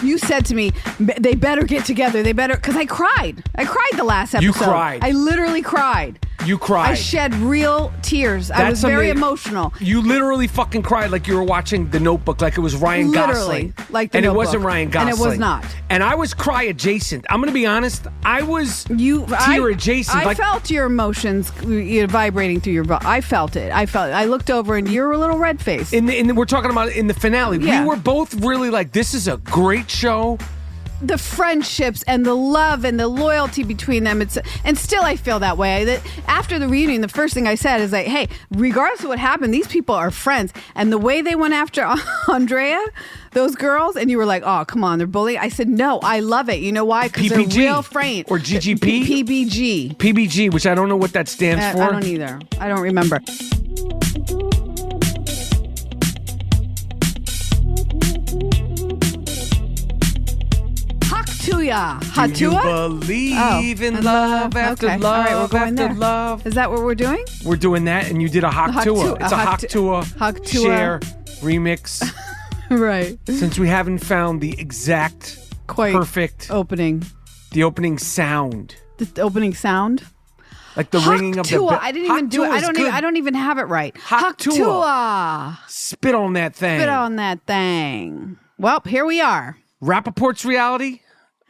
You said to me, they better get together. They better, because I cried. I cried the last episode. You cried. I literally cried. You cried. I shed real tears. I was very emotional. You literally fucking cried like you were watching The Notebook, like it was Ryan Gosling. Like The Notebook. And it wasn't Ryan Gosling. And it was not. And I was cry adjacent. I'm going to be honest. I was tear adjacent. I felt your emotions vibrating through your body. I felt it. I looked over and you're a little red faced. We're talking about in the finale. Yeah. We were both really like, this is a great show. The friendships and the love and the loyalty between them, and still I feel that way. After the reunion, the first thing I said is like, hey, regardless of what happened, these people are friends. And the way they went after Andrea, those girls, and you were like, oh, come on, they're bullying. I said, no, I love it. You know why? Because they're real friends. Or GGP? PBG. PBG, which I don't know what that stands for. I don't either. I don't remember. Hatua. Do you believe in love after love after love? Is that what we're doing? We're doing that, and you did a Hatua. It's a Hatua share remix. Right. Since we haven't found the exact perfect opening. The opening sound. The opening sound? Like the ringing of the bell. I didn't even do it. I don't even have it right. Hatua. Spit on that thing. Spit on that thing. Well, here we are. Rapaport's reality.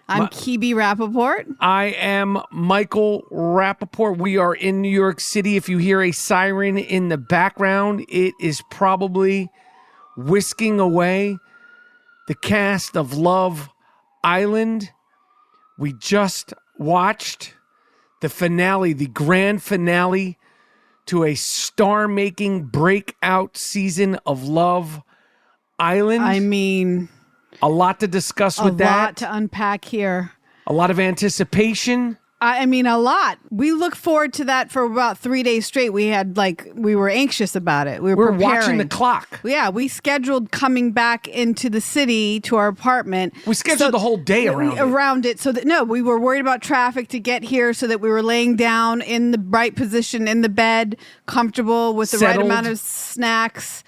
I'm Kebe Rapaport. I am Michael Rapaport. We are in New York City. If you hear a siren in the background, it is probably whisking away the cast of Love Island. We just watched the finale, the grand finale to a star-making breakout season of Love Island. I mean, a lot to discuss with that. A lot to unpack here. A lot of anticipation. I mean, a lot. We look forward to that for about 3 days straight. We were anxious about it. We were watching the clock. Yeah, we scheduled coming back into the city to our apartment. We scheduled the whole day around it. So that we were worried about traffic to get here, so that we were laying down in the right position in the bed, comfortable with the right amount of snacks.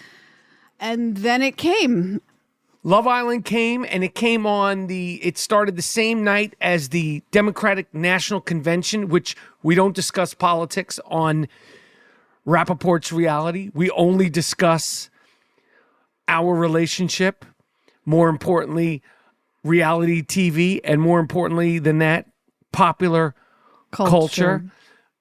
And then it came. Love Island came, and it came it started the same night as the Democratic National Convention, which we don't discuss politics on Rapaport's reality. We only discuss our relationship, more importantly, reality TV, and more importantly than that, popular culture.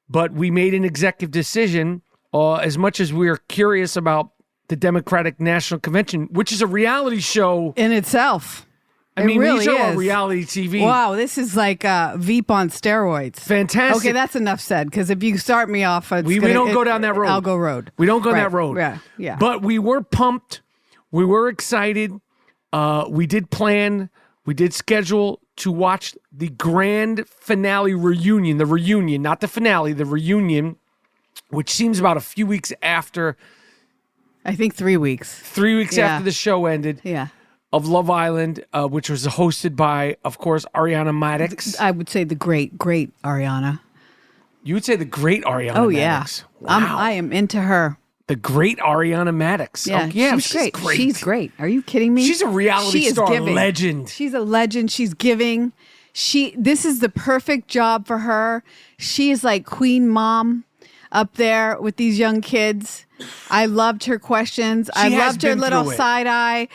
But we made an executive decision, as much as we're curious about the Democratic National Convention, which is a reality show in itself. I mean, these are reality TV. Wow, this is like Veep on steroids. Fantastic. Okay, that's enough said, because if you start me off, we don't go down that road. I'll go road. We don't go that road. Yeah. But we were pumped. We were excited. We did plan. We did schedule to watch the grand finale reunion. The reunion, not the finale, the reunion, which seems about a few weeks after. I think 3 weeks. 3 weeks after the show ended. Yeah. Of Love Island, which was hosted by, of course, Arinna Madix. I would say the great Ariana. You would say the great Arinna Madix. Oh, yeah. Wow. I am into her. The great Arinna Madix. Yeah, she's great. She's great. Are you kidding me? She's a reality star legend. She's a legend. She's giving. This is the perfect job for her. She is like queen mom up there with these young kids. I loved her questions. I loved her little side eye.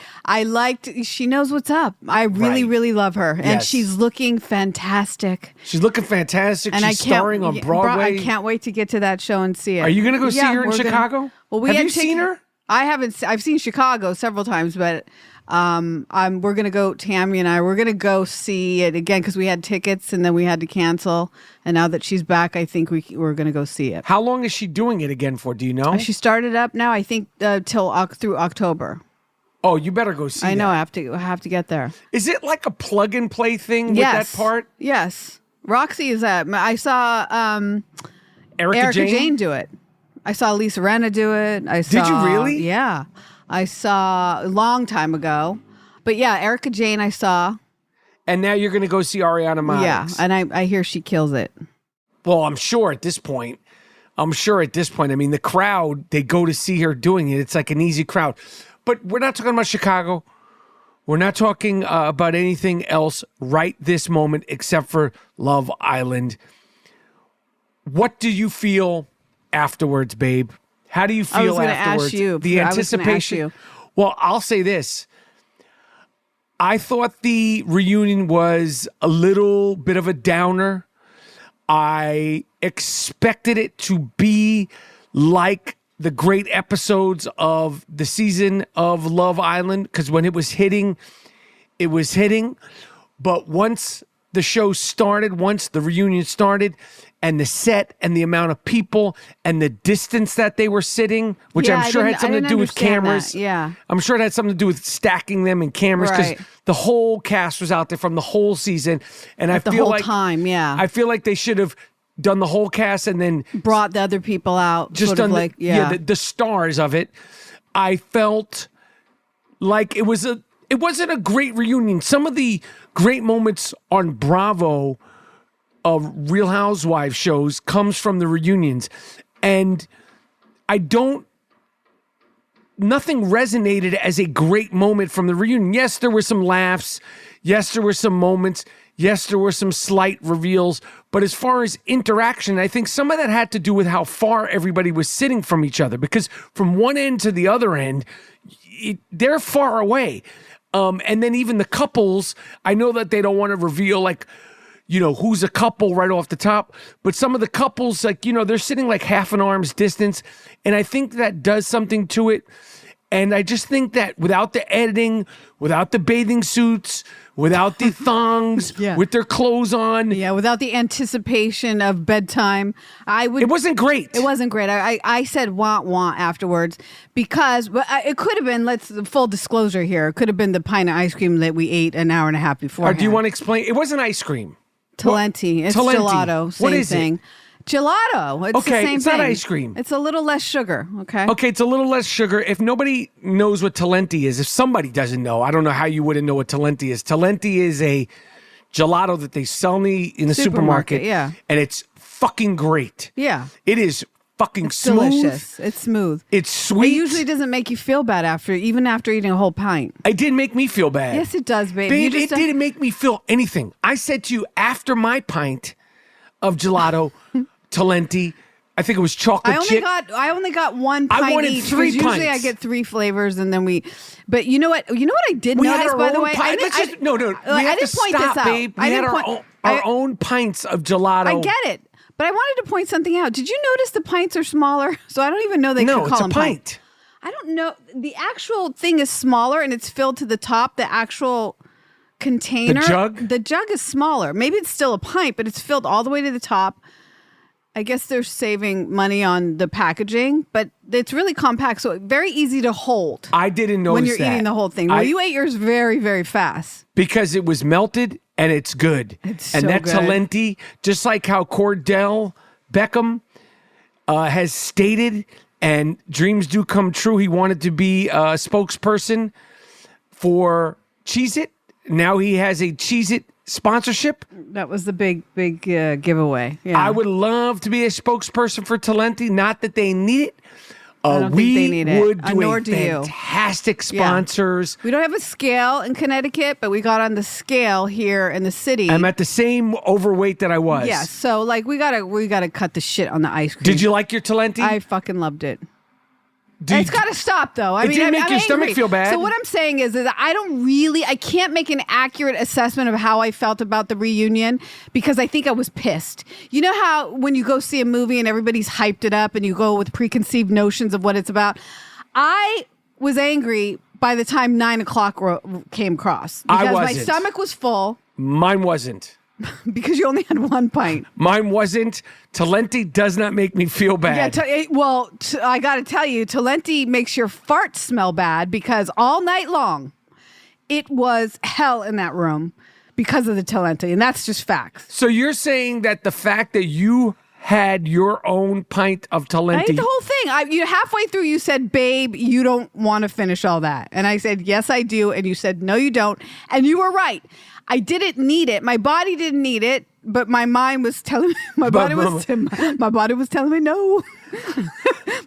She knows what's up. I really, really love her. And she's looking fantastic. She's looking fantastic. And she's starring on Broadway. I can't wait to get to that show and see it. Are you going to go see her in Chicago? Have you seen her? I haven't. I've seen Chicago several times, but we're going to go, Tammy and I, we're going to go see it again because we had tickets and then we had to cancel. And now that she's back, I think we're going to go see it. How long is she doing it again for? Do you know? She started up now, I think, through October. Oh, you better go see it. I know. I have to get there. Is it like a plug and play thing with that part? Yes. Roxy is that. I saw Erica Jane do it. I saw Lisa Rinna do it. Did you really? Yeah. I saw a long time ago. But yeah, Erica Jane I saw. And now you're going to go see Arinna Madix. Yeah, and I hear she kills it. Well, I'm sure at this point. I mean, the crowd, they go to see her doing it. It's like an easy crowd. But we're not talking about Chicago. We're not talking about anything else right this moment except for Love Island. What do you feel afterwards, babe? How do you feel I was gonna afterwards? Ask you. The I was gonna anticipation. ask you. Well, I'll say this. I thought the reunion was a little bit of a downer. I expected it to be like the great episodes of the season of Love Island, because when it was hitting, it was hitting. But once the show started, once the reunion started, and the set and the amount of people and the distance that they were sitting, which Yeah, I'm sure had something to do with cameras. That. Yeah. I'm sure it had something to do with stacking them in cameras, because Right. the whole cast was out there from the whole season. And At I the feel whole like time, yeah. I feel like they should have done the whole cast and then Brought the other people out. just sort done of like, yeah. the stars of it. I felt like it wasn't a great reunion. Some of the great moments on Bravo of Real Housewives shows comes from the reunions, and nothing resonated as a great moment from the reunion. Yes, there were some laughs. Yes, there were some moments. Yes, there were some slight reveals. But as far as interaction, I think some of that had to do with how far everybody was sitting from each other, because from one end to the other end, they're far away. And then even the couples, I know that they don't want to reveal, like, who's a couple right off the top. But some of the couples, like, they're sitting like half an arm's distance. And I think that does something to it. And I just think that without the editing, without the bathing suits, without the thongs, Yeah. with their clothes on. Yeah, without the anticipation of bedtime, It wasn't great. It wasn't great. I said want afterwards because it could have been, full disclosure here, it could have been the pint of ice cream that we ate an hour and a half before. Or do you want to explain? It wasn't ice cream. Talenti. It's Talenti. gelato. Same What is thing. it? Gelato. It's Okay, the same it's thing. not ice cream. It's a little less sugar. Okay. Okay, it's a little less sugar. If nobody knows what Talenti is, if somebody doesn't know, I don't know how you wouldn't know what Talenti is. Talenti is a gelato that they sell in the supermarket. Yeah. And it's fucking great. Yeah. It is fucking It's smooth. delicious. It's smooth. It's sweet. It usually doesn't make you feel bad even after eating a whole pint. It didn't make me feel bad. Yes, it does, babe. Babe, it didn't make me feel anything. I said to you, after my pint of gelato, Talenti, I think it was chocolate chip. I only got one pint I wanted each. 3 'cause usually pints. I get 3 flavors and then but you know what I did We had notice, our by the own way? pint. I didn't No. We I have didn't to point stop, this out. babe. We had our own pints of gelato. I get it. But I wanted to point something out. Did you notice the pints are smaller? So I don't even know they No, could it's call a them pint. I don't know. The actual thing is smaller and it's filled to the top. The actual container. The jug is smaller. Maybe it's still a pint, but it's filled all the way to the top. I guess they're saving money on the packaging, but it's really compact, so very easy to hold. I didn't notice when you're that. eating the whole thing. Well, you ate yours very, very fast. Because it was melted and it's good. It's and so that good. Talenti, just like how Cordell Beckham has stated, and dreams do come true. He wanted to be a spokesperson for Cheez-It. Now he has a Cheez-It sponsorship. That was the big giveaway. Yeah. I would love to be a spokesperson for Talenti. Not that they need it. I don't We think they need it. would do Nor a do you. fantastic sponsors. We don't have a scale in Connecticut, but we got on the scale here in the city. I'm at the same overweight that I was. Yeah, so like we gotta cut the shit on the ice cream. Did you like your Talenti? I fucking loved it. Did It's got to stop, though. It didn't make your stomach angry. feel bad? So what I'm saying is that I can't make an accurate assessment of how I felt about the reunion because I think I was pissed. You know how when you go see a movie and everybody's hyped it up and you go with preconceived notions of what it's about? I was angry by the time 9 o'clock came across. I Because my wasn't. stomach was full Mine wasn't. because you only had one pint. Mine wasn't. Talenti does not make me feel bad. Yeah, I got to tell you, Talenti makes your farts smell bad because all night long, it was hell in that room because of the Talenti, and that's just facts. So you're saying that the fact that you had your own pint of I Talenti. ate the whole thing. Halfway through, you said, "Babe, you don't want to finish all that," and I said, "Yes, I do," and you said, "No, you don't," and you were right. I didn't need it. My body didn't need it. but my mind was telling me, my body was telling me no.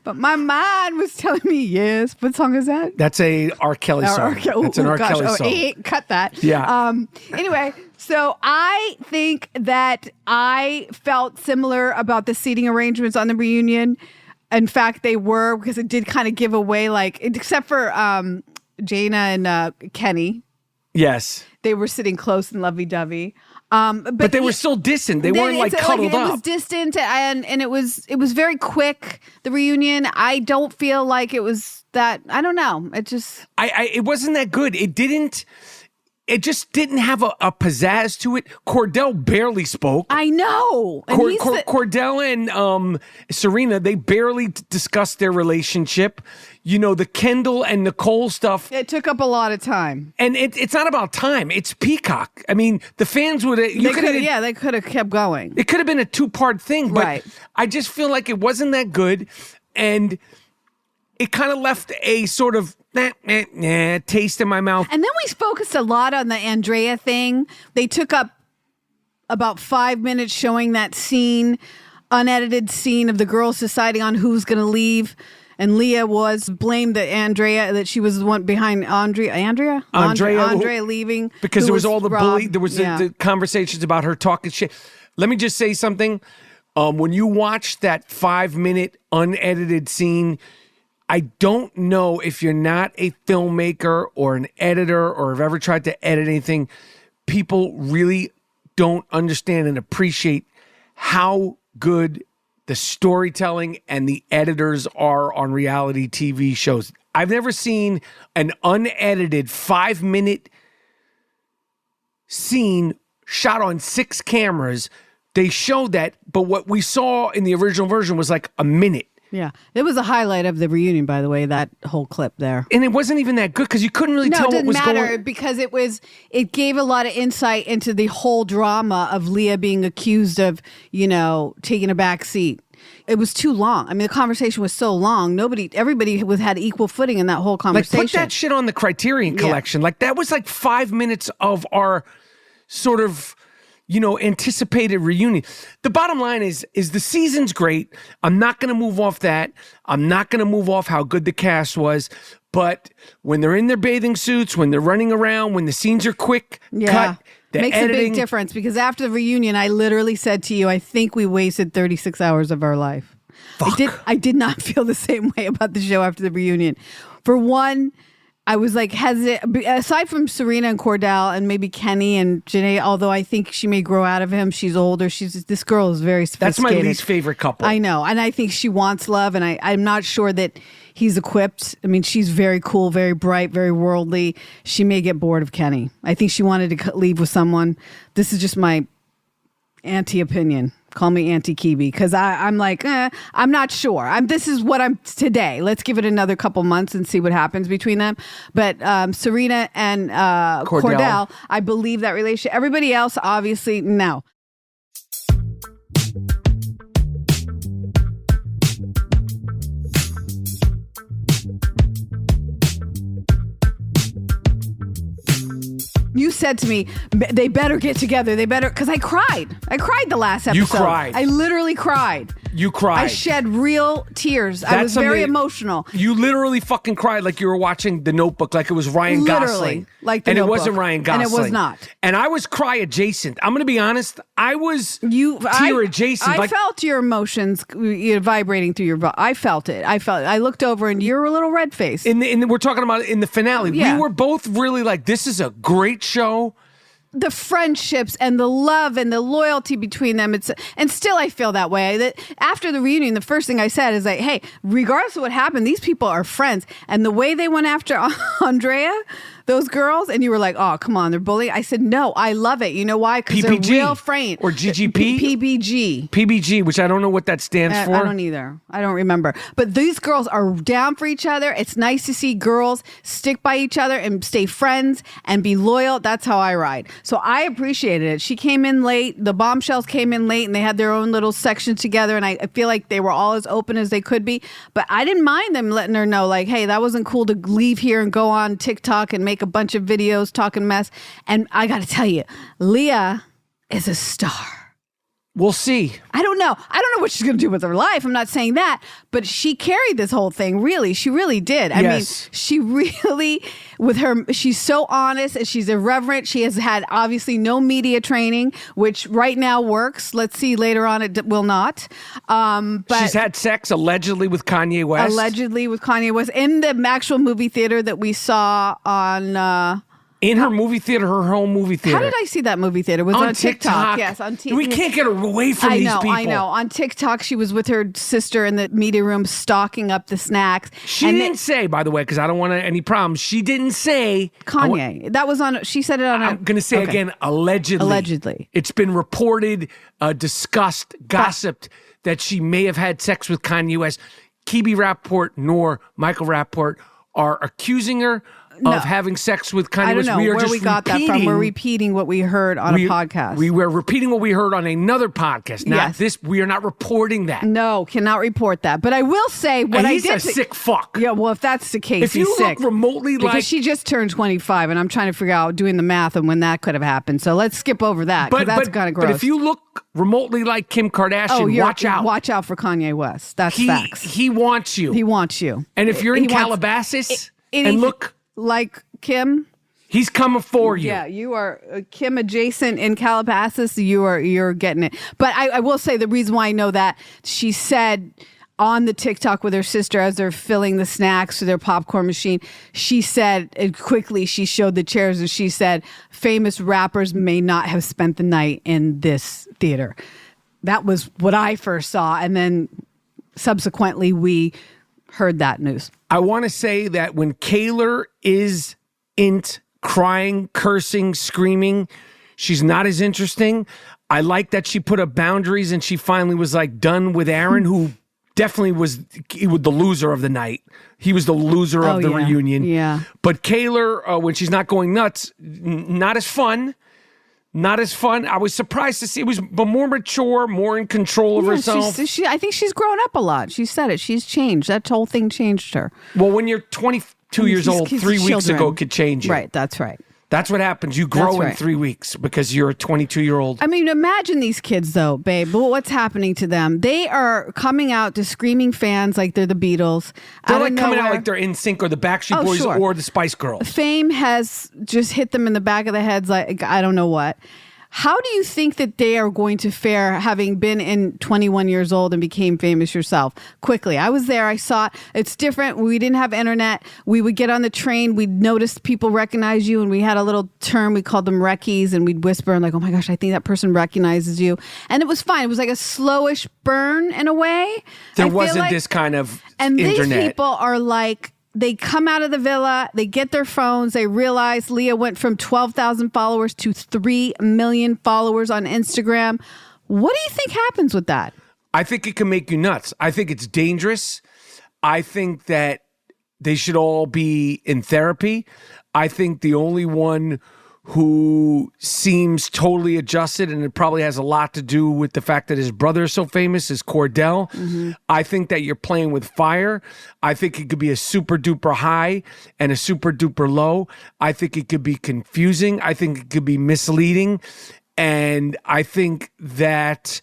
But my mind was telling me yes. What song is that? That's a R. Kelly song. That's an R. Kelly song. Cut that. Yeah. Anyway, so I think that I felt similar about the seating arrangements on the reunion. In fact, they were, because it did kind of give away, like, except for Jaina and Kenny. Yes. They were sitting close and lovey-dovey. But they were still distant. They weren't like cuddled up. It was distant and it was very quick, the reunion. I don't feel like it was that, I don't know. It just... It wasn't that good. It just didn't have a pizzazz to it. Cordell barely spoke. I know. And Cordell and Serena, they barely discussed their relationship. You know, the Kendall and Nicole stuff. It took up a lot of time. And it's not about time. It's Peacock. I mean, the fans would have... They could have kept going. It could have been a 2-part thing, but right. I just feel like it wasn't that good. And it kind of left a sort of taste in my mouth. And then we focused a lot on the Andrea thing. They took up about 5 minutes showing that scene, unedited scene of the girls deciding on who's going to leave. And Leah blamed Andrea, that she was the one behind Andrea leaving. Because there was all the bully. There was the conversations about her talking shit. Let me just say something. When you watch that 5-minute unedited scene, I don't know if you're not a filmmaker or an editor or have ever tried to edit anything, people really don't understand and appreciate how good the storytelling and the editors are on reality TV shows. I've never seen an unedited 5-minute scene shot on 6 cameras. They showed that, but what we saw in the original version was like a minute. Yeah. It was a highlight of the reunion, by the way, that whole clip there. And it wasn't even that good because you couldn't really tell what was going on. No, it didn't matter because it gave a lot of insight into the whole drama of Leah being accused of, taking a back seat. It was too long. I mean, the conversation was so long. Everybody had equal footing in that whole conversation. Like, put that shit on the Criterion Collection. Yeah. Like, that was like 5 minutes of our sort of... anticipated reunion. The bottom line is the season's great. I'm not going to move off that. I'm not going to move off how good the cast was. But when they're in their bathing suits, when they're running around, when the scenes are quick, cut, the makes editing, a big difference. Because after the reunion, I literally said to you, I think we wasted 36 hours of our life. Fuck. I did not feel the same way about the show after the reunion. For one, I was like hesitant, aside from Serena and Cordell and maybe Kenny and Janae, although I think she may grow out of him. She's older. This girl is very sophisticated. That's my least favorite couple. I know. And I think she wants love. And I'm not sure that he's equipped. I mean, she's very cool, very bright, very worldly. She may get bored of Kenny. I think she wanted to leave with someone. This is just my anti-opinion. Call me Auntie Kebe, because I'm like, I'm not sure. This is what I'm today. Let's give it another couple months and see what happens between them. But Serena and Cordell, I believe that relationship. Everybody else, obviously, no. You said to me, they better get together. They better, because I cried. I cried the last episode. You cried. I literally cried. You cried. I shed real tears. I was very emotional. You literally fucking cried like you were watching The Notebook, like it was Ryan Gosling. Like The Notebook. And it wasn't Ryan Gosling. And it was not. And I was cry adjacent. I'm going to be honest. I was tear adjacent. I felt your emotions vibrating through your body. I felt it. I looked over and you're a little red faced. We're talking about it in the finale. Yeah. We were both really like, this is a great show. The friendships and the love and the loyalty between them. And still I feel that way. That after the reunion, the first thing I said is like, hey, regardless of what happened, these people are friends. And the way they went after Andrea, those girls, and you were like, oh, come on, they're bullying. I said, no, I love it. You know why? Because they're real friends. Or GGP? PBG. PBG, which I don't know what that stands for. I don't either. I don't remember. But these girls are down for each other. It's nice to see girls stick by each other and stay friends and be loyal. That's how I ride. So I appreciated it. She came in late. The bombshells came in late and they had their own little section together. And I feel like they were all as open as they could be. But I didn't mind them letting her know, like, hey, that wasn't cool to leave here and go on TikTok and make a bunch of videos talking mess. And I got to tell you, Leah is a star. We'll see. I don't know. I don't know what she's going to do with her life. I'm not saying that, but she carried this whole thing. Really, she really did. I mean, she really, she's so honest and she's irreverent. She has had obviously no media training, which right now works. Let's see later on it will not. But she's had sex allegedly with Kanye West. Allegedly with Kanye West in the actual movie theater that we saw on. In her movie theater, her home movie theater. How did I see that movie theater? It was on TikTok. Yes, on TikTok. We can't get her away from these people. I know. On TikTok, she was with her sister in the media room stocking up the snacks. She didn't say, by the way, because I don't want any problems. She didn't say Kanye. That was on. She said it on. I'm going to say again, allegedly. Allegedly, it's been reported, discussed, gossiped that she may have had sex with Kanye West. Kebe Rapaport nor Michael Rapaport are accusing her of having sex with Kanye West. I don't know where we got that from. We're repeating what we heard on a podcast. We were repeating what we heard on another podcast. Not this. We are not reporting that. No, cannot report that. But I will say what I did. He's a sick fuck. Yeah, well, if that's the case, if you he's look sick. remotely like... Because she just turned 25, and I'm trying to figure out, doing the math on when that could have happened. So let's skip over that, because that's kind of gross. But if you look remotely like Kim Kardashian, watch out. Watch out for Kanye West. That's facts. He wants you. He wants you. And if you're in Calabasas and look... like Kim, he's coming for you. Yeah, you are Kim adjacent in Calabasas. You're getting it. But I will say the reason why I know that, she said on the TikTok with her sister as they're filling the snacks to their popcorn machine, she said, and quickly she showed the chairs, and she said, famous rappers may not have spent the night in this theater. That was what I first saw, and then subsequently we heard that news. I want to say that when Kaylor isn't crying, cursing, screaming, she's not as interesting. I like that she put up boundaries and she finally was like done with Aaron, who definitely was the loser of the night. He was the loser of the reunion. Yeah. But Kaylor, when she's not going nuts, not as fun. Not as fun. I was surprised to see it was more mature, more in control of herself. I think she's grown up a lot. She said it. She's changed. That whole thing changed her. Well, when you're 22 years old, 3 weeks ago could change you. Right, that's right. That's what happens. You grow in 3 weeks because you're a 22-year-old. I mean, imagine these kids, though, babe. What's happening to them? They are coming out to screaming fans like they're the Beatles. They're like coming out like they're NSYNC or the Backstreet Boys or the Spice Girls. Fame has just hit them in the back of the heads like I don't know what. How do you think that they are going to fare, having been in 21 years old and became famous yourself? Quickly. I was there. I saw it. It's different. We didn't have internet. We would get on the train. We'd notice people recognize you. And we had a little term. We called them reckies. And we'd whisper and like, oh my gosh, I think that person recognizes you. And it was fine. It was like a slowish burn in a way. There wasn't this kind of and internet. These people are like, they come out of the villa, they get their phones, they realize Leah went from 12,000 followers to 3 million followers on Instagram. What do you think happens with that? I think it can make you nuts. I think it's dangerous. I think that they should all be in therapy. I think the only one who seems totally adjusted, and it probably has a lot to do with the fact that his brother is so famous, is Cordell. Mm-hmm. I think that you're playing with fire. I think it could be a super duper high and a super duper low. I think it could be confusing. I think it could be misleading. And I think that,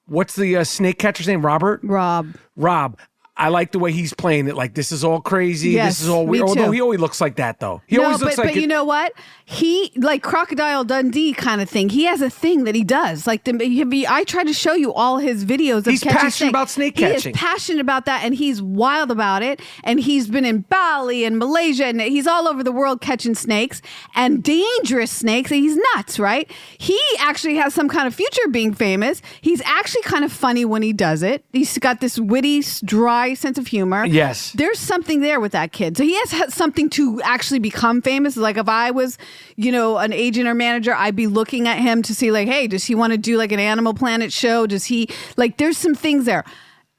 what's the snake catcher's name? Rob. I like the way he's playing it. Like, this is all crazy. Yes, this is all weird. Although he always looks like that, though. He always looks like. But you know what? He, like Crocodile Dundee kind of thing. He has a thing that he does. Like, I tried to show you all his videos of he's catching passionate about snake catching. He is passionate about that, and he's wild about it. And he's been in Bali and Malaysia, and he's all over the world catching snakes and dangerous snakes. And he's nuts, right? He actually has some kind of future being famous. He's actually kind of funny when he does it. He's got this witty, dry sense of humor. Yes. There's something there with that kid. So he has something to actually become famous. Like if I was, an agent or manager, I'd be looking at him to see like, hey, does he want to do like an Animal Planet show? Does he there's some things there.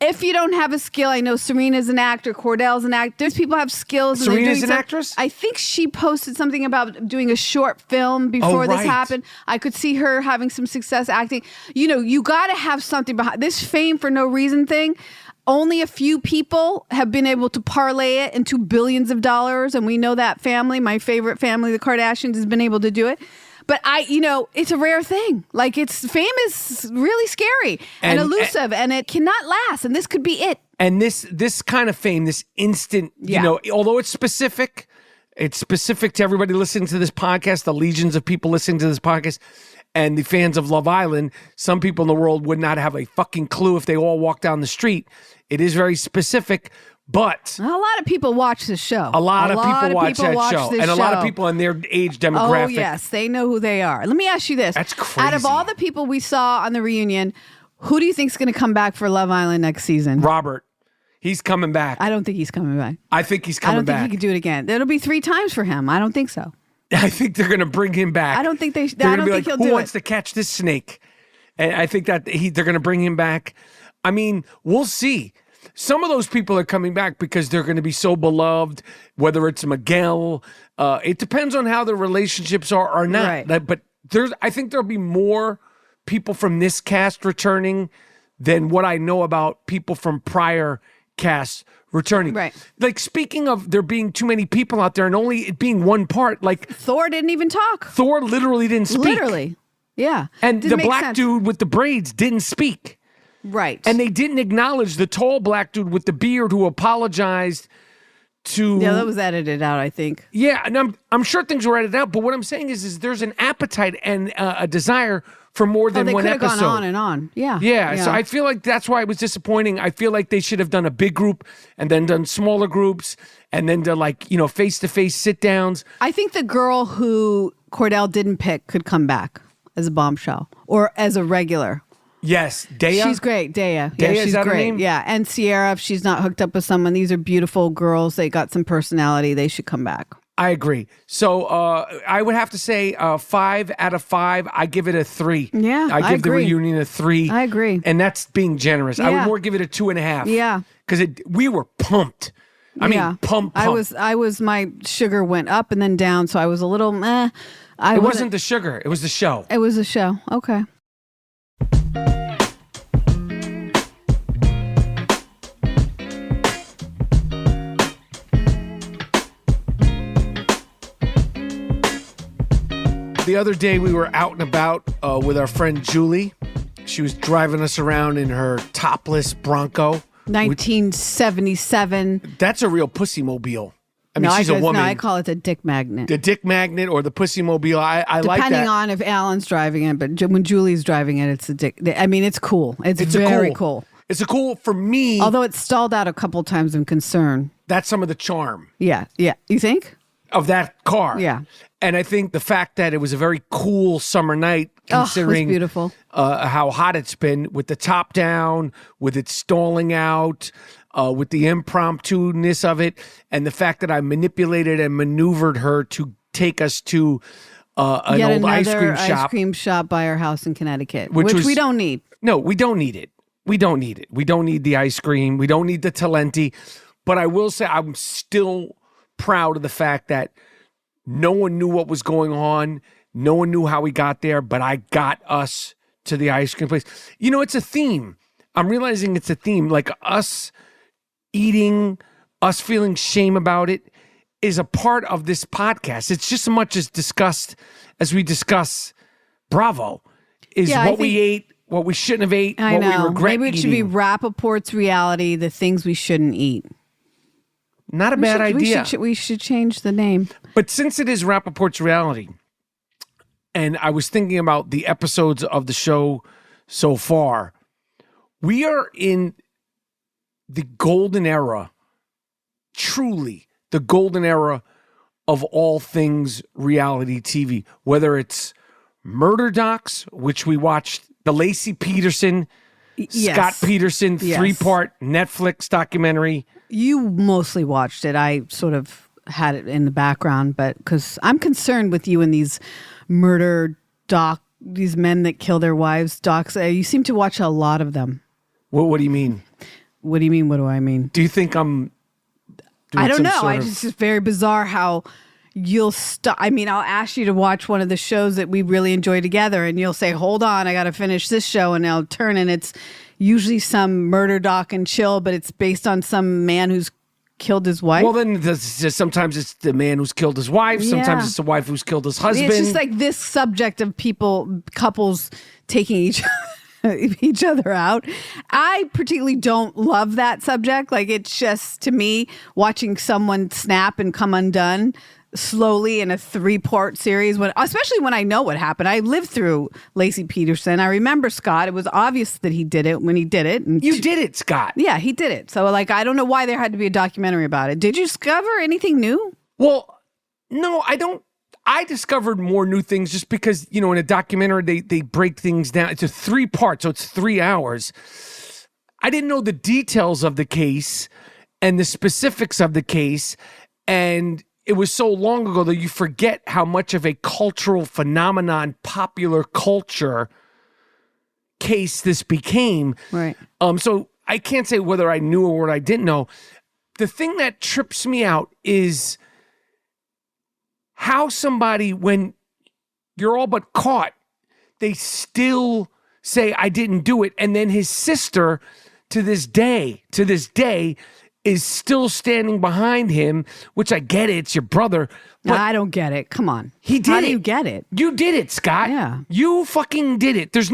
If you don't have a skill, I know Serena's an actor, Cordell's an actor. There's people who have skills. Serena's an actress? I think she posted something about doing a short film before this happened. I could see her having some success acting. You got to have something behind this fame for no reason thing. Only a few people have been able to parlay it into billions of dollars. And we know that family, my favorite family, the Kardashians, has been able to do it. But it's a rare thing. Like fame is really scary and elusive, and it cannot last. And this could be it. And this kind of fame, this instant, although it's specific to everybody listening to this podcast, the legions of people listening to this podcast, and the fans of Love Island. Some people in the world would not have a fucking clue if they all walked down the street. It is very specific, but a lot of people watch this show. A lot of people watch that show, and a lot of people in their age demographic. Oh yes, they know who they are. Let me ask you this: that's crazy. Out of all the people we saw on the reunion, who do you think is going to come back for Love Island next season? Robert. He's coming back. I don't think he's coming back. I think he's coming back. I don't think he can do it again. It'll be 3 times for him. I don't think so. I think they're going to bring him back. I don't think they're I don't think he'll do it. Who wants to catch this snake? And I think that they're going to bring him back. I mean, we'll see. Some of those people are coming back because they're going to be so beloved, whether it's Miguel. It depends on how their relationships are or not. Right. But I think there'll be more people from this cast returning than what I know about people from prior cast returning. Right. Like, speaking of there being too many people out there and only it being one part, like Thor didn't even talk. Thor literally didn't speak. Literally. Yeah. And the black dude with the braids didn't speak. Right. And they didn't acknowledge the tall black dude with the beard who apologized to... Yeah, that was edited out, I think. Yeah, and I'm sure things were edited out, but what I'm saying is there's an appetite and a desire for more than one episode. They could have gone on and on. Yeah, so I feel like that's why it was disappointing. I feel like they should have done a big group and then done smaller groups and then done face-to-face sit-downs. I think the girl who Cordell didn't pick could come back as a bombshell or as a regular. Yes, Dea. She's great, Dea. Yeah, Dea, she's is that great. her name? Yeah, and Sierra, if she's not hooked up with someone, these are beautiful girls. They got some personality. They should come back. I agree. So I would have to say 5 out of 5. I give it a 3. Yeah, I give the reunion a 3. I agree. And that's being generous. Yeah. I would more give it a 2.5. Yeah. Because we were pumped. I mean, pumped. I was, my sugar went up and then down, so I was a little meh. It wasn't the sugar. It was the show. It was a show. Okay. The other day we were out and about with our friend Julie. She was driving us around in her topless Bronco. 1977. That's a real pussy mobile. I mean, she's a woman. No, I call it the dick magnet. The dick magnet or the pussy mobile. I like that. Depending on if Alan's driving it, but when Julie's driving it, it's a dick. I mean, it's cool. It's very cool. It's a cool for me. Although it's stalled out a couple times in concern. That's some of the charm. Yeah. You think? Of that car. Yeah. And I think the fact that it was a very cool summer night, considering it was beautiful. How hot it's been, with the top down, with it stalling out, with the impromptu-ness of it, and the fact that I manipulated and maneuvered her to take us to an old ice cream shop by our house in Connecticut, which we don't need. No, we don't need it. We don't need it. We don't need the ice cream. We don't need the Talenti. But I will say I'm still proud of the fact that no one knew what was going on. No one knew how we got there, but I got us to the ice cream place. You know, it's a theme. I'm realizing it's a theme. Like, us eating, us feeling shame about it is a part of this podcast. It's just as much as discussed as we discuss Bravo. Is what we ate, what we shouldn't have ate, what we regret Maybe it should be Rapaport's reality, the things we shouldn't eat. Not a bad idea. We should change the name. But since it is Rapaport's reality, and I was thinking about the episodes of the show so far, we are in the golden era, truly the golden era of all things reality TV, whether it's murder docs, which we watched, the Laci Peterson, Scott Peterson 3-part Netflix documentary. You mostly watched it. I sort of had it in the background, but because I'm concerned with you and these murder these men that kill their wives docs. You seem to watch a lot of them. What do you mean? What do you mean? What do I mean? Do you think I'm doing I don't know. It's just very bizarre how you'll stop. I mean, I'll ask you to watch one of the shows that we really enjoy together, and you'll say, hold on, I got to finish this show, and I'll turn, and it's usually some murder doc and chill, but it's based on some man who's killed his wife. Well, then sometimes it's the man who's killed his wife. Sometimes it's the wife who's killed his husband. It's just like this subject of couples taking each other out. I particularly don't love that subject. Like, it's just, to me, watching someone snap and come undone slowly in a 3-part series, especially when I know what happened. I lived through Laci Peterson. I remember Scott. It was obvious that he did it when he did it. And you did it, Scott. Yeah, he did it. So, like, I don't know why there had to be a documentary about it. Did you discover anything new? Well, no, I don't. I discovered more new things just because, in a documentary, they break things down. It's a 3-part, so it's 3 hours. I didn't know the details of the case and the specifics of the case, and it was so long ago that you forget how much of a cultural phenomenon, popular culture case this became. Right. So I can't say whether I knew or what I didn't know. The thing that trips me out is how somebody, when you're all but caught, they still say, I didn't do it. And then his sister, to this day, is still standing behind him, which I get it, it's your brother. But I don't get it. Come on. He did How do you get it? You did it, Scott. Yeah. You fucking did it. It's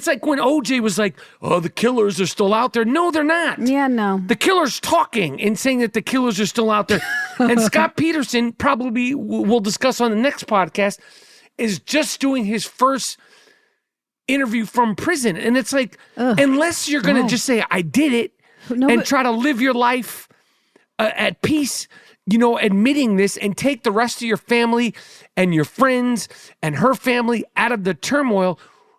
like when OJ was like, oh, the killers are still out there. No, they're not. Yeah, no. The killer's talking and saying that the killers are still out there. And Scott Peterson, probably we'll discuss on the next podcast, is just doing his first interview from prison. And it's like, unless you're going to just say, I did it, try to live your life at peace, admitting this, and take the rest of your family and your friends and her family out of the turmoil.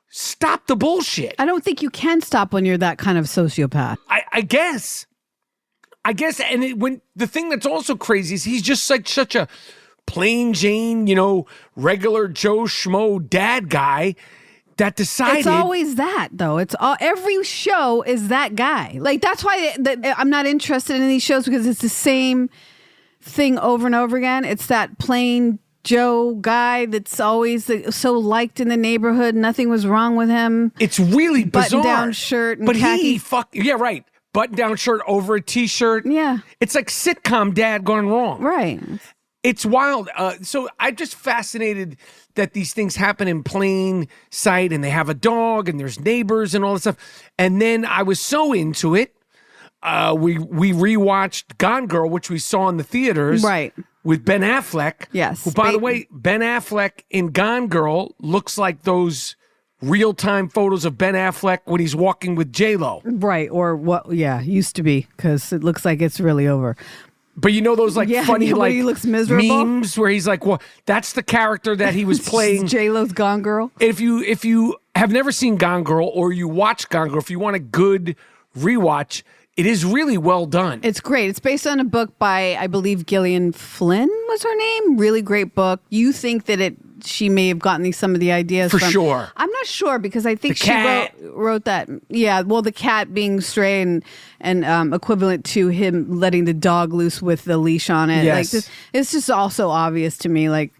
Stop the bullshit. I don't think you can stop when you're that kind of sociopath. I guess. And when the thing that's also crazy is he's just like such a plain Jane, regular Joe Schmo dad guy that decided. It's always that, though. Every show is that guy. Like, that's why I'm not interested in these shows, because it's the same thing over and over again. It's that plain Joe guy that's always so liked in the neighborhood. Nothing was wrong with him. It's really bizarre. Button-down shirt and khaki. Yeah, right. Button-down shirt over a T-shirt. Yeah. It's like sitcom dad gone wrong. Right. It's wild. So I'm just fascinated that these things happen in plain sight, and they have a dog, and there's neighbors and all this stuff. And then I was so into it. We rewatched Gone Girl, which we saw in the theaters. Right. With Ben Affleck. Yes. Who, by the way, Ben Affleck in Gone Girl looks like those real-time photos of Ben Affleck when he's walking with J-Lo. Right. Or what? Yeah, used to be, because it looks like it's really over. But those funny he looks miserable memes where he's like, well, that's the character that he was playing. J-Lo's Gone Girl. If you have never seen Gone Girl, or you watch Gone Girl, if you want a good rewatch, it is really well done. It's great. It's based on a book by, I believe, Gillian Flynn was her name. Really great book. You think that she may have gotten some of the ideas from. For sure. I'm not sure, because I think the cat. She wrote that. Yeah, well, the cat being stray and equivalent to him letting the dog loose with the leash on it. Yes. Like, it's just also obvious to me, like,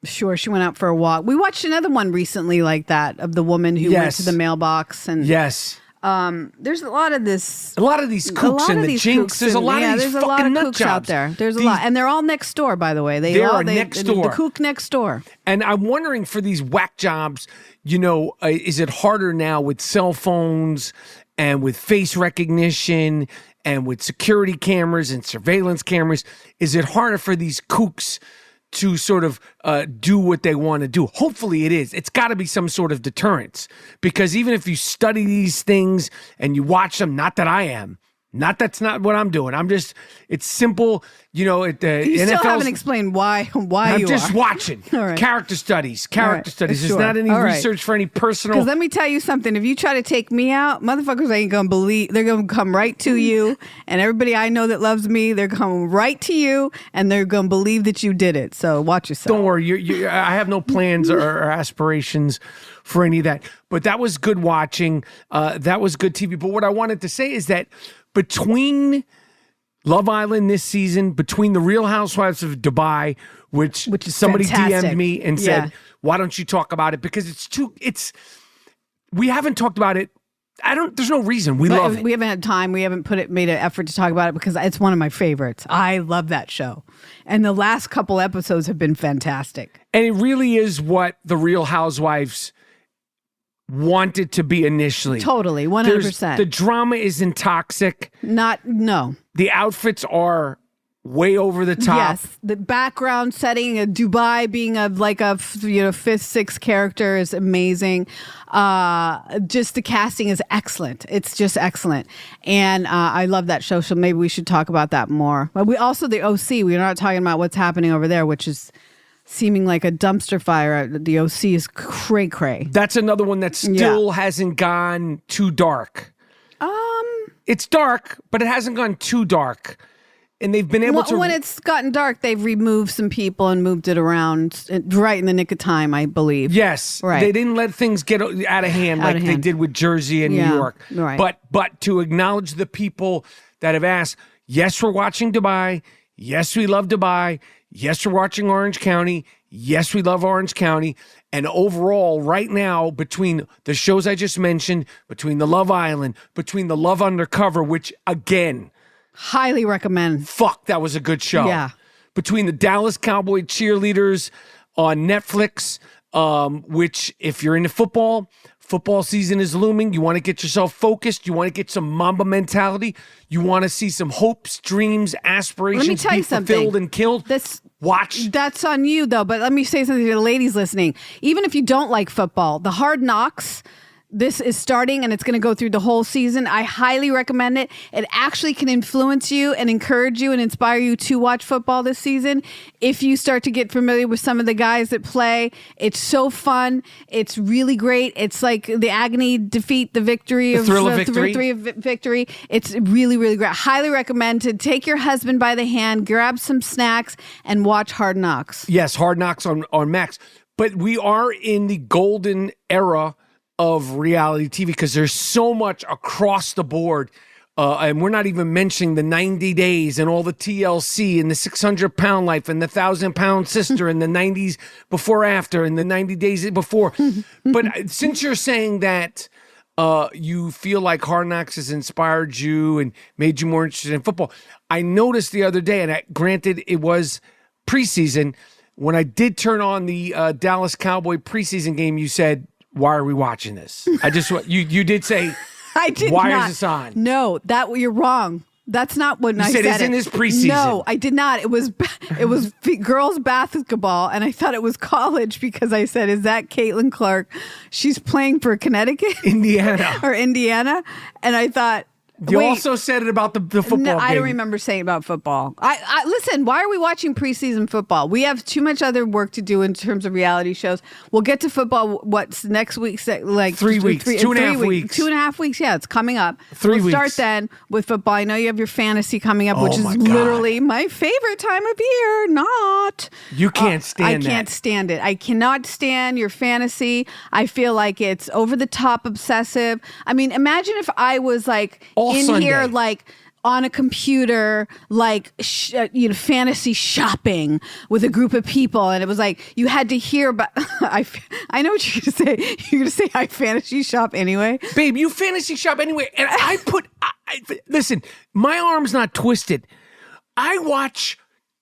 sure, she went out for a walk. We watched another one recently like that, of the woman who went to the mailbox. And yes. There's a lot of this. A lot of these kooks and the jinx. There's a lot of these fucking nut jobs out there. There's a lot. And they're all next door, by the way. They are next door. The kook next door. And I'm wondering, for these whack jobs, is it harder now with cell phones and with face recognition and with security cameras and surveillance cameras? Is it harder for these kooks to sort of do what they want to do? Hopefully it is. It's got to be some sort of deterrence, because even if you study these things and you watch them, that's not what I'm doing. It's simple, you NFL's, still haven't explained why I'm just watching. Right. Character studies. Sure. There's not any research for any personal. Because let me tell you something. If you try to take me out, motherfuckers ain't going to believe. They're going to come right to you. And everybody I know that loves me, they're coming right to you, and they're going to believe that you did it. So watch yourself. Don't worry. I have no plans or aspirations for any of that. But that was good watching. That was good TV. But what I wanted to say is that between Love Island this season, between the Real Housewives of Dubai, which is somebody fantastic. DM'd me and said, why don't you talk about it? Because we haven't talked about it There's no reason. We love it. We haven't had time. We haven't made an effort to talk about it because it's one of my favorites. I love that show. And the last couple episodes have been fantastic. And it really is what the Real Housewives wanted to be initially. Totally, 100%. The drama isn't toxic. No. The outfits are way over the top. Yes, the background setting of Dubai being fifth, sixth character is amazing. Just the casting is excellent. It's just excellent, and I love that show. So maybe we should talk about that more. But we also the OC. We're not talking about what's happening over there, which is seeming like a dumpster fire. The OC is cray cray. That's another one that still hasn't gone too dark. It's dark, but it hasn't gone too dark. And they've been able to... When it's gotten dark, they've removed some people and moved it around right in the nick of time, I believe. Yes. Right. They didn't let things get out of hand they did with Jersey and New York. Right. But to acknowledge the people that have asked, yes, we're watching Dubai. Yes, we love Dubai. Yes, we're watching Orange County. Yes, we love Orange County. And overall, right now, between the shows I just mentioned, between the Love Island, between the Love Undercover, which, again... highly recommend. Fuck, that was a good show. Yeah. Between the Dallas Cowboy cheerleaders on Netflix, which if you're into football season is looming. You want to get yourself focused. You want to get some Mamba mentality. You want to see some hopes, dreams, aspirations let me tell be you something. fulfilled and killed. Watch. That's on you, though. But let me say something to the ladies listening. Even if you don't like football, the Hard Knocks... this is starting and it's going to go through the whole season. I highly recommend it. It actually can influence you and encourage you and inspire you to watch football this season. If you start to get familiar with some of the guys that play, it's so fun. It's really great. It's like the agony, defeat, the victory of thrill of victory. Victory. It's really, really great. Highly recommend to take your husband by the hand, grab some snacks and watch Hard Knocks. Yes, Hard Knocks on Max. But we are in the golden era of reality TV because there's so much across the board. And we're not even mentioning the 90 days and all the TLC and the 600-pound life and the 1,000-pound sister and the 90s before after and the 90 days before. But since you're saying that you feel like Hard Knocks has inspired you and made you more interested in football, I noticed the other day, and granted it was preseason, when I did turn on the Dallas Cowboy preseason game, you said, why are we watching this? You did say, I did why not. is this on? No, you're wrong. That's not what I said. Isn't this preseason? No, I did not. It was girls basketball, and I thought it was college because I said, "Is that Caitlin Clark? She's playing for Connecticut, Indiana, or Indiana?" And I thought. You also said it about the football game. I don't remember saying about football. I listen, why are we watching preseason football? We have too much other work to do in terms of reality shows. We'll get to football, what's next week? Like 3 weeks. 2.5 weeks. 2.5 weeks, yeah, it's coming up. 3 weeks. We'll start then with football. I know you have your fantasy coming up, which is literally my favorite time of year. Not. You can't stand that. I can't stand it. I cannot stand your fantasy. I feel like it's over the top obsessive. I mean, imagine if I was like... in Sunday. Here, like on a computer, like fantasy shopping with a group of people, and it was like you had to hear about. I know what you're gonna say. You're gonna say I fantasy shop anyway, babe. You fantasy shop anyway, and listen. My arm's not twisted. I watch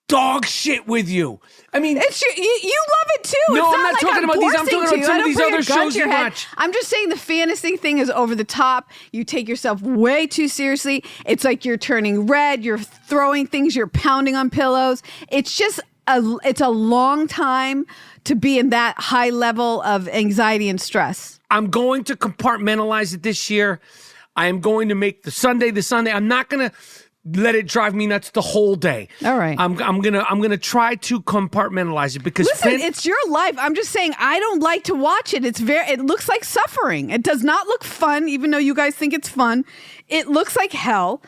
dog shit with you. I mean, you love it too. No, it's I'm not talking about these. I'm talking about some of these other shows you watch. I'm just saying the fantasy thing is over the top. You take yourself way too seriously. It's like you're turning red. You're throwing things. You're pounding on pillows. It's just it's a long time to be in that high level of anxiety and stress. I'm going to compartmentalize it this year. I am going to make the Sunday the Sunday. I'm not going to let it drive me nuts the whole day. All right. I'm gonna try to compartmentalize it because listen, it's your life. I'm just saying I don't like to watch it. It looks like suffering. It does not look fun, even though you guys think it's fun. It looks like hell.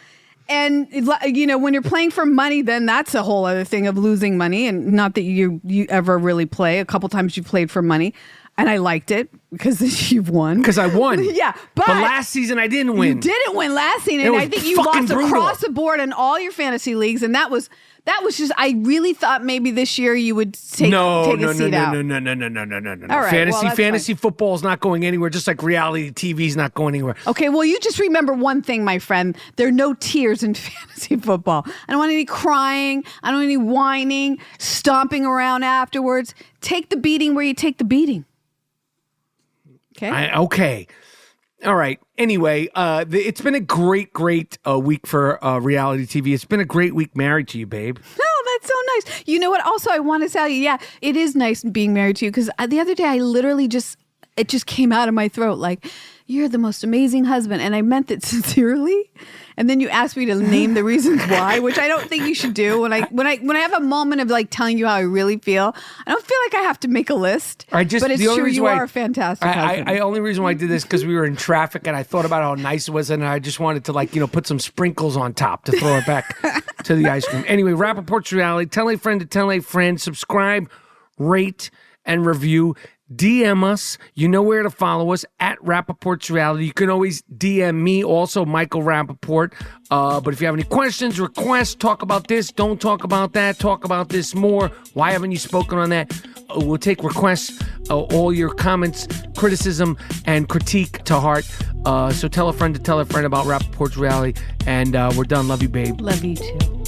And when you're playing for money, then that's a whole other thing of losing money. And not that you ever really play. A couple times you played for money. And I liked it because you've won. Because I won. Yeah, but last season I didn't win. You didn't win last season, and I think you fucking lost brutal. across the board in all your fantasy leagues, and that was just. I really thought maybe this year you would take a seat out. No. All right, Fantasy football is not going anywhere, just like reality TV is not going anywhere. Okay, well, you just remember one thing, my friend. There are no tears in fantasy football. I don't want any crying. I don't want any whining, stomping around afterwards. Take the beating where you take the beating. Okay. Okay. All right. Anyway, it's been a great week for reality TV. It's been a great week married to you, babe. Oh, that's so nice. You know what? Also, I want to tell you, yeah, it is nice being married to you because the other day I literally it just came out of my throat like, you're the most amazing husband. And I meant it sincerely. And then you asked me to name the reasons why, which I don't think you should do. When I have a moment of like telling you how I really feel, I don't feel like I have to make a list. But it's true, you are a fantastic husband. I only reason why I did this because we were in traffic and I thought about how nice it was and I just wanted to put some sprinkles on top to throw it back to the ice cream. Anyway, Rapaport's Reality. Tell a friend to tell a friend. Subscribe, rate, and review. DM us. You know where to follow us at Rapaport's Reality. You can always DM me, also Michael Rapaport. But if you have any questions, requests, talk about this, don't talk about that, talk about this more. Why haven't you spoken on that? We'll take requests, all your comments, criticism, and critique to heart. So tell a friend to tell a friend about Rapaport's Reality. And we're done. Love you, babe. Love you too.